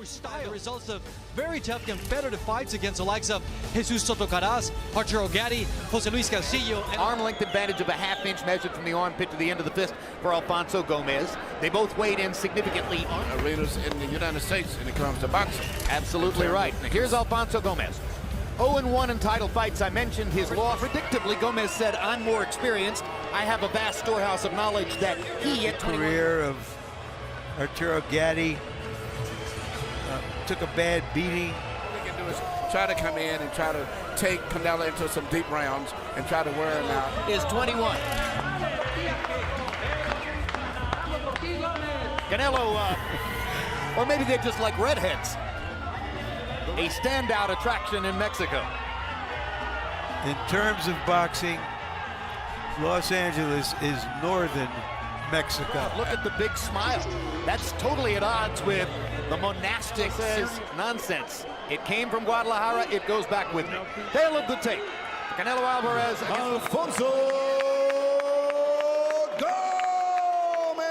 style results of very tough competitive fights against the likes of Jesus Soto Caraz, Arturo Gatti, Jose Luis Castillo. And arm length advantage of a half-inch measured from the armpit to the end of the fist for Alfonso Gomez. They both weighed in significantly. Arenas in the United States when it comes to boxing. Absolutely right. Here's Alfonso Gomez. 0-1 in title fights. I mentioned his loss. Predictably, Gomez said, I'm more experienced. I have a vast storehouse of knowledge that he at 21. Career of Arturo Gatti took a bad beating. All they can do is try to come in and try to take Canelo into some deep rounds and try to wear him out. Is 21. Canelo, or maybe they're just like redheads. A standout attraction in Mexico. In terms of boxing, Los Angeles is northern Mexico. Look at the big smile. That's totally at odds with the monastic nonsense. It came from Guadalajara, it goes back with me. Tale of the tape. Canelo Alvarez against Alfonso Gomez.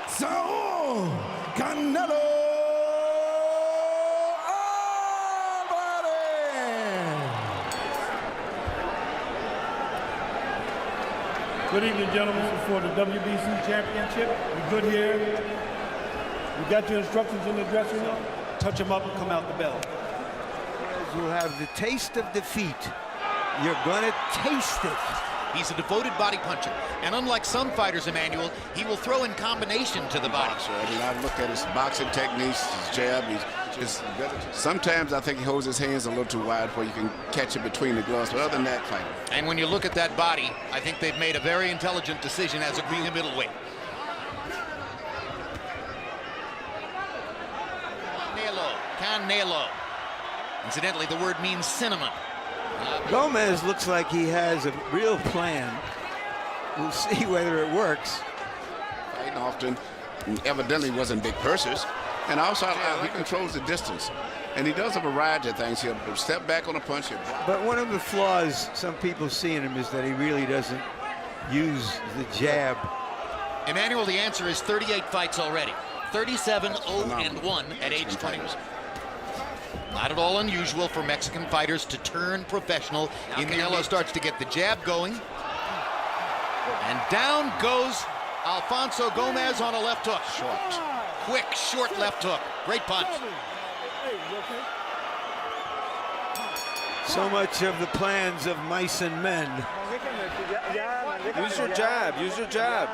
Saúl Canelo Alvarez. Good evening, gentlemen, for the WBC Championship. We're good here. You got your instructions in the dressing room. Touch them up and come out the bell. You'll have the taste of defeat. You're gonna taste it. He's a devoted body puncher, and unlike some fighters, Emmanuel, he will throw in combination to the body. I mean, I looked at his boxing techniques, his jab. Sometimes I think he holds his hands a little too wide where you can catch it between the gloves, but other than that, fighter. And when you look at that body, I think they've made a very intelligent decision as a being a middleweight. Canelo. Incidentally, the word means cinnamon. Gomez looks like he has a real plan. We'll see whether it works. Fighting often, evidently wasn't big purses. And also, he controls the distance. And he does a variety of things. He'll step back on a punch. But one of the flaws some people see in him is that he really doesn't use the jab. Emmanuel, the answer is 38 fights already. 37-0-1 at age 20. Not at all unusual for Mexican fighters to turn professional. Canelo starts to get the jab going. And down goes Alfonso Gomez on a left hook. Short. Quick, short left hook. Great punch. So much of the plans of mice and men. Use your jab. Use your jab.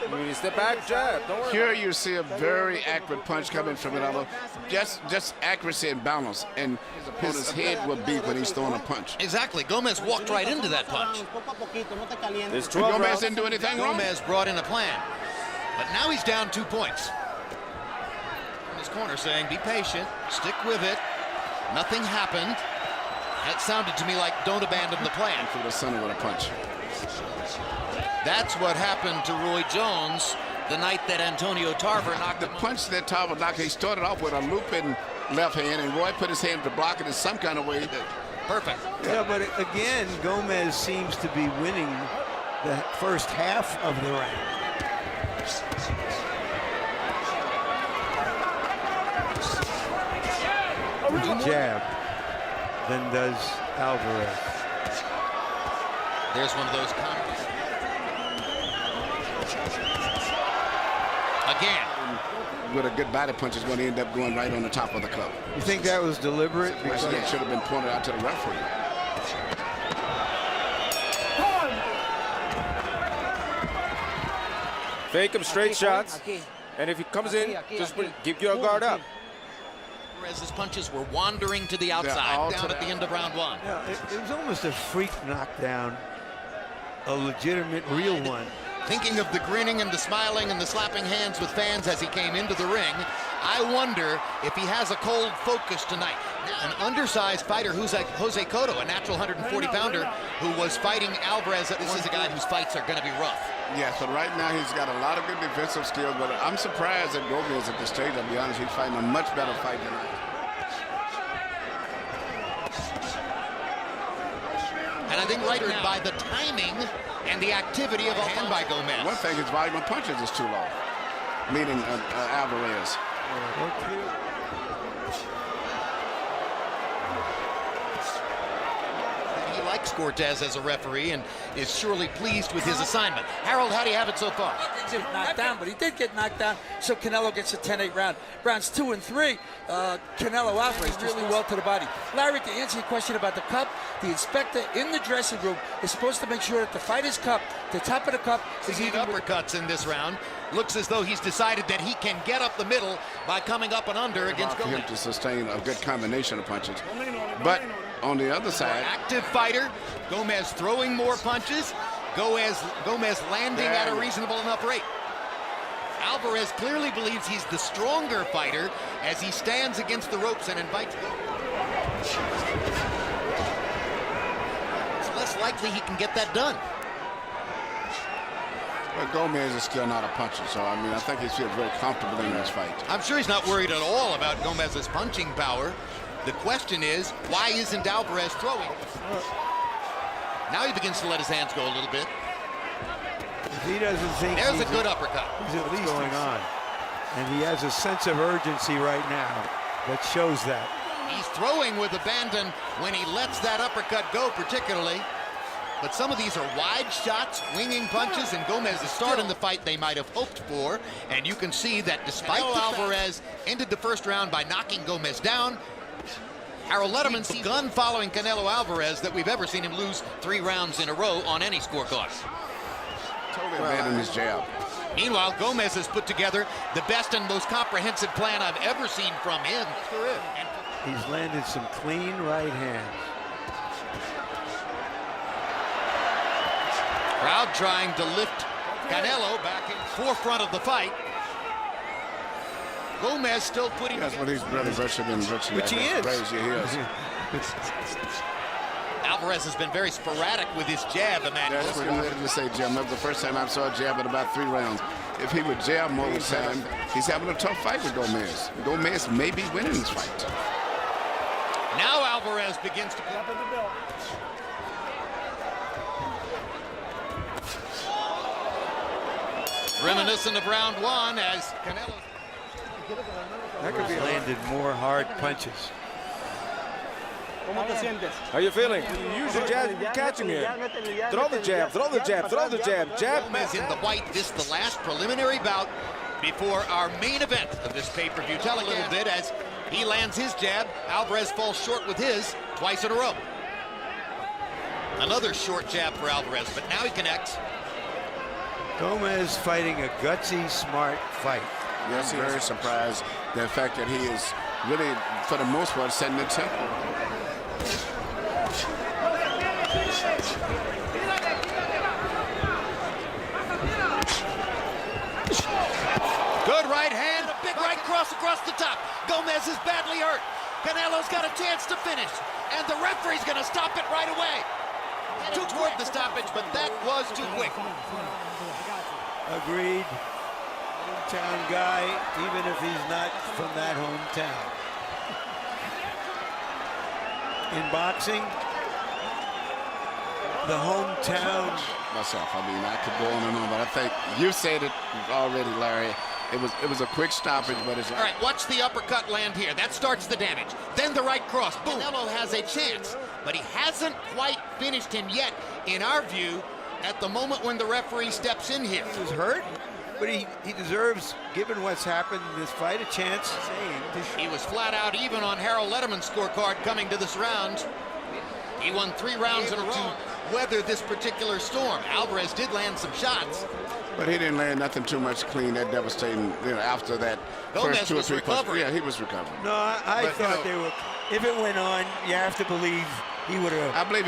When you step back, jab. Don't worry. Here you see a very accurate punch coming from Canelo. Just accuracy and balance. And his opponent's head will beat when he's throwing a punch. Exactly. Gomez walked right into that punch. There's 12 Gomez rounds. didn't do anything wrong. Gomez brought in a plan. But now he's down 2 points. In his corner saying, be patient, stick with it. Nothing happened. That sounded to me like don't abandon the plan. Through the center with a punch. That's what happened to Roy Jones the night that Antonio Tarver knocked The him. punch that Tarver knocked, he started off with a looping left hand, and Roy put his hand to block it in some kind of way. Perfect. Yeah, but again, Gomez seems to be winning the first half of the round. With the jab, then does Alvarez. There's one of those counters. Again. With a good body punch is going to end up going right on the top of the club. You think that was deliberate? Because it should have been pointed out to the referee. Fake him straight shots. And if he comes in, just give your guard up. His punches were wandering to the outside down at the end of round 1. Yeah, it was almost a freak knockdown, a legitimate, real one. Thinking of the grinning and the smiling and the slapping hands with fans as he came into the ring, I wonder if he has a cold focus tonight. An undersized fighter, Jose Cotto, a natural 140-pounder, who was fighting Alvarez. This is a guy whose fights are going to be rough. Yes, but right now he's got a lot of good defensive skills, but I'm surprised that Gomez at this stage, I'll be honest, he's fighting a much better fight tonight. And I think right now, by the timing and the activity of a hand by Gomez. One thing, his volume of punches is too low. meaning Alvarez. He likes Cortez as a referee and is surely pleased with his assignment. Harold, how do you have it so far? He didn't get knocked down, but he did get knocked down, so Canelo gets a 10-8 round. Rounds 2 and 3, Canelo Alvarez really well to the body. Larry, to answer your question about the cup, the inspector in the dressing room is supposed to make sure that the fighter's cup, the top of the cup, is He's even uppercuts in this round. Looks as though he's decided that he can get up the middle by coming up and under against For him Gomez. to sustain a good combination of punches. But on the other side, Active fighter, Gomez throwing more punches, Gomez landing at a reasonable enough rate. Alvarez clearly believes he's the stronger fighter as he stands against the ropes and invites. It's less likely he can get that done. but Gomez is still not a puncher, so I mean, I think he feels very comfortable in this fight. I'm sure he's not worried at all about Gomez's punching power. The question is, why isn't Alvarez throwing? Now he begins to let his hands go a little bit. If he doesn't think There's a good uppercut. he's at least going on, and he has a sense of urgency right now that shows that. He's throwing with abandon when he lets that uppercut go, particularly. But some of these are wide shots, winging punches, and Gomez is starting the fight they might have hoped for. And you can see that despite Alvarez ended the first round by knocking Gomez down, Harold Letterman's begun following Canelo Alvarez that we've ever seen him lose 3 rounds in a row on any scorecard. Totally abandoned his jab. Meanwhile, Gomez has put together the best and most comprehensive plan I've ever seen from him. He's landed some clean right hands. Crowd trying to lift Canelo back in forefront of the fight. Gomez still putting. That's what he's really virtually been Which he is. Crazy he is. Alvarez has been very sporadic with his jab, Emmanuel. That's what I wanted to say, Jim. That was the first time I saw a jab in about 3 rounds. If he would jab more of the time, he's having a tough fight with Gomez. Gomez may be winning this fight. Now Alvarez begins to. Reminiscent of round 1 as Canelo. That could be landed more hard punches. How you feeling? You use the jab, you catch him here. Throw the jab, throw the jab, throw the jab. Jab. Gomez in the white. This the last preliminary bout before our main event of this pay-per-view. Tell a little bit as he lands his jab. Alvarez falls short with his twice in a row. Another short jab for Alvarez, but now he connects. Gomez fighting a gutsy, smart fight. Yes, I'm very surprised the fact that he is really, for the most part, setting the tempo. Good right hand, a big right cross across the top. Gomez is badly hurt. Canelo's got a chance to finish, and the referee's going to stop it right away. Too toward the stoppage, but that was too quick. Agreed. Hometown guy, even if he's not from that hometown. In boxing, the hometown. Myself, I mean, I could go on and on, but I think you said it already, Larry. It was a quick stoppage, but it's All right, watch the uppercut land here. That starts the damage. Then the right cross. Boom. Canelo has a chance, but he hasn't quite finished him yet, in our view, at the moment when the referee steps in here. He was hurt, but he deserves, given what's happened in this fight, a chance. He was flat out even on Harold Letterman's scorecard coming to this round. He won 3 rounds in a row to weather this particular storm. Alvarez did land some shots. But he didn't land nothing too much clean, that devastating, you know, after that Gomez first 2 or was 3 recovering. punches. Yeah, he was recovering. No, I But, you thought know, they were. If it went on, you have to believe he would have. I believe